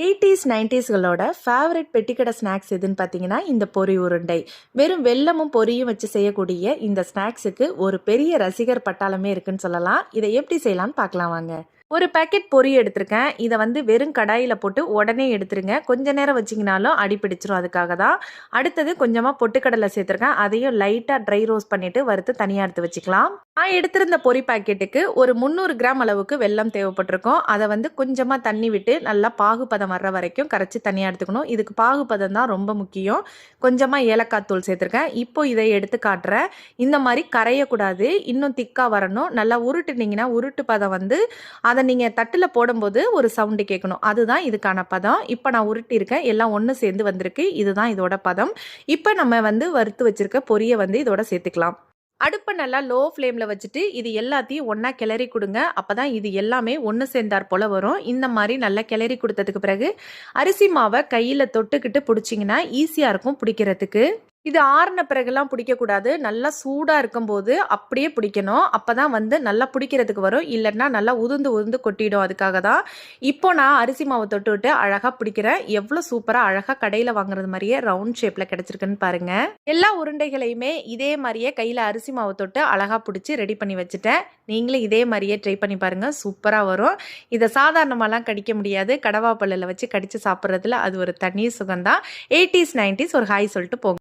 Eighties நைன்டிஸ்களோட favourite பெட்டிக்கடை snacks எதுன்னு பார்த்தீங்கன்னா இந்த பொரி உருண்டை. வெறும் வெல்லமும் பொரியும் வச்சு செய்யக்கூடிய இந்த ஸ்நாக்ஸுக்கு ஒரு பெரிய ரசிகர் பட்டாளமே இருக்குன்னு சொல்லலாம். இதை எப்படி செய்யலாம்னு பார்க்கலாம் வாங்க. ஒரு பேக்கெட் பொரி எடுத்திருக்கேன். இதை வெறும் கடாயில் போட்டு உடனே எடுத்துருங்க. கொஞ்ச நேரம் வச்சிங்கனாலும் அடி பிடிச்சிரும், அதுக்காக தான். அடுத்தது கொஞ்சமாக பொட்டுக்கடலை சேர்த்துருக்கேன். அதையும் லைட்டாக ட்ரை ரோஸ்ட் பண்ணிவிட்டு வறுத்து தனியாக எடுத்து வச்சுக்கலாம். நான் எடுத்திருந்த பொரி பாக்கெட்டுக்கு ஒரு 300 கிராம் அளவுக்கு வெல்லம் தேவைப்பட்டிருக்கும். அதை கொஞ்சமாக தண்ணி விட்டு நல்லா பாகுபதம் வர்ற வரைக்கும் கரைச்சி தனியாக எடுத்துக்கணும். இதுக்கு பாகுபதம் தான் ரொம்ப முக்கியம். கொஞ்சமாக ஏலக்காய் தூள் சேர்த்துருக்கேன். இப்போ இதை எடுத்து காட்டுறேன். இந்த மாதிரி கரையக்கூடாது, இன்னும் திக்காக வரணும். நல்லா உருட்டுனீங்கன்னா உருட்டு பதம் அதை நீங்கள் தட்டில் போடும்போது ஒரு சவுண்டு கேட்கணும். அதுதான் இதுக்கான பதம். இப்போ நான் உருட்டியிருக்கேன், எல்லாம் ஒன்று சேர்ந்து வந்திருக்கு. இதுதான் இதோட பதம். இப்போ நம்ம வறுத்து வச்சிருக்க பொரியை இதோட சேர்த்துக்கலாம். அடுப்பை நல்லா லோ ஃப்ளேமில் வச்சுட்டு இது எல்லாத்தையும் ஒன்றா கிளறி கொடுங்க. அப்போ தான் இது எல்லாமே ஒன்று சேர்ந்தார் போல் வரும். இந்த மாதிரி நல்லா கிளறி கொடுத்ததுக்கு பிறகு அரிசி மாவை கையில் தொட்டுக்கிட்டு பிடிச்சிங்கன்னா ஈஸியாக இருக்கும் பிடிக்கிறதுக்கு. இது ஆறின பிறகுலாம் பிடிக்கக்கூடாது. நல்லா சூடாக இருக்கும்போது அப்படியே பிடிக்கணும். அப்போ தான் நல்லா பிடிக்கிறதுக்கு வரும். இல்லைன்னா நல்லா உதிர்ந்து உதிர்ந்து கொட்டிடும். அதுக்காக தான் இப்போ நான் அரிசி மாவை தொட்டு விட்டு அழகாக பிடிக்கிறேன். எவ்வளோ சூப்பராக அழகாக கடையில் வாங்குறது மாதிரியே ரவுண்ட் ஷேப்பில் கிடச்சிருக்குன்னு பாருங்கள். எல்லா உருண்டைகளையுமே இதே மாதிரியே கையில் அரிசி மாவை தொட்டு அழகாக பிடிச்சி ரெடி பண்ணி வச்சுட்டேன். நீங்களும் இதே மாதிரியே ட்ரை பண்ணி பாருங்கள், சூப்பராக வரும். இதை சாதாரணமாலாம் கடிக்க முடியாது. கடவா பல்லில் வச்சு கடித்து சாப்பிட்றதுல அது ஒரு தனி சுகம்தான். 80s 90s ஒரு ஹாய் சொல்லிட்டு போங்க.